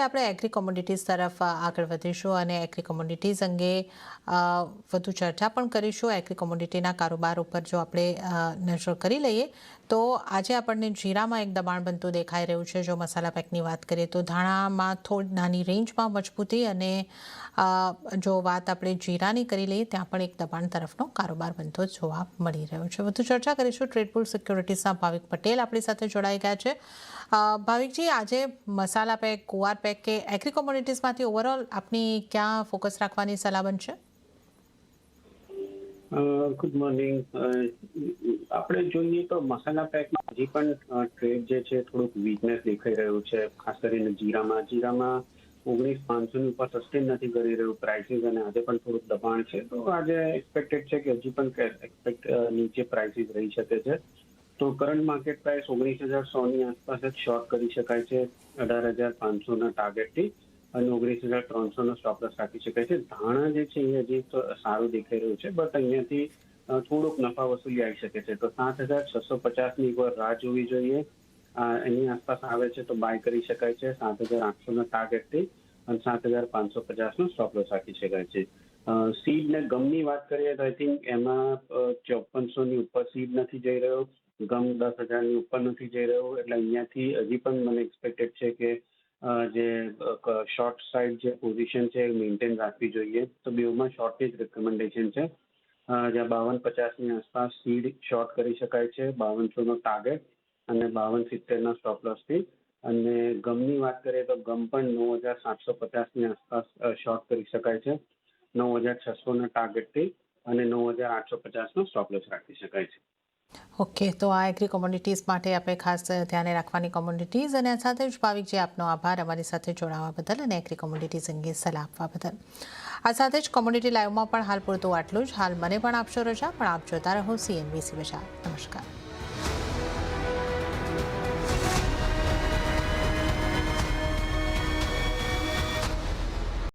આપણે agri commodities તરફ આગળ વધીશું અને એગ્રી કોમોડિટીઝ અંગે વધુ ચર્ચા પણ કરીશું. એગ્રી કોમોડિટીના કારોબાર ઉપર જો આપણે નજર કરી લઈએ તો આજે આપણને જીરામાં એક દબાણ બનતું દેખાઈ રહ્યું છે. જો મસાલા પેકની વાત કરીએ તો ધાણામાં થોડી નાની રેન્જમાં મજબૂતી અને જો વાત આપણે જીરાની કરી લઈએ ત્યાં પણ એક દબાણ તરફનો કારોબાર બનતો જોવા મળી રહ્યો છે. વધુ ચર્ચા કરીશું. ટ્રેડબુલ સિક્યોરિટીઝના ભાવિક પટેલ આપણી સાથે જોડાઈ ગયા છે. ભાવિકજી, આજે મસાલા પેક, કુવાર પેક કે એગ્રી કોમોડિટીઝમાંથી ઓવરઓલ આપની ક્યાં ફોકસ રાખવાની સલાહ બનશે? Good morning. આપણે જોઈએ તો મસાલા પેકમાં હજી પણ ટ્રેડ જે છે થોડુંક વીકનેસ દેખાઈ રહ્યું છે, ખાસ કરીને જીરામાં 19,500 ની ઉપર સસ્ટેન નથી કરી રહ્યું પ્રાઇસીસ અને આજે પણ થોડુંક દબાણ છે. તો આજે એક્સપેક્ટેડ છે કે હજી પણ નીચે પ્રાઇસીસ રહી શકે છે. તો કરંટ માર્કેટ પ્રાઇસ 19,100 ની આસપાસ જ શોર્ટ કરી શકાય છે 18,500 ટાર્ગેટથી અને 19,300 સ્ટોપ લોસ રાખી શકાય છે. ધાણા જે છે એ હજી તો સારું દેખાઈ રહ્યું છે, બટ અહીંયાથી થોડુંક નફા વસૂલી આવી શકે છે. તો 7,650 ની એકવાર રાહ જોવી જોઈએ. એની આસપાસ આવે છે તો બાય કરી શકાય છે 7,800 ટાર્ગેટથી અને 7,550 સ્ટોપ લોસ રાખી શકાય છે. સીડ ને ગમની વાત કરીએ તો આઈ થિંક એમાં 5400 ની ઉપર સીડ નથી જઈ રહ્યો, ગમ 10,000 ની ઉપર નથી જઈ રહ્યો, એટલે અહીંયાથી હજી પણ મને એક્સપેક્ટેડ છે કે જે શોર્ટ સાઇડ જે પોઝિશન છે એ મેન્ટેન રાખવી જોઈએ. તો બેઉમાં શોર્ટેજ રિકમેન્ડેશન છે. જ્યાં 52,50 ની આસપાસ સીડ શોર્ટ કરી શકાય છે, 5200 ટાર્ગેટ અને 52,70 સ્ટોપ લોસથી. અને ગમની વાત કરીએ તો ગમ પણ 9,750 ની આસપાસ શોર્ટ કરી શકાય છે, 9,600 ટાર્ગેટથી અને 9,850 સ્ટોપ લોસ રાખી શકાય છે. ઓકે, તો આ એગ્રી કોમોડિટીઝ માટે આપણે ખાસ ધ્યાને રાખવાની કોમોડિટીઝ અને આ સાથે જ ભાવિકજી, આપનો આભાર અમારી સાથે જોડાવા બદલ અને એગ્રી કોમોડિટીઝ અંગે સલાહ આપવા બદલ. આ સાથે જ કોમોડિટી લાઈવમાં પણ હાલ પૂરતું આટલું જ. હાલ મને પણ આપશો રજા, પણ આપ જોતા રહો CNBC બજાર. નમસ્કાર.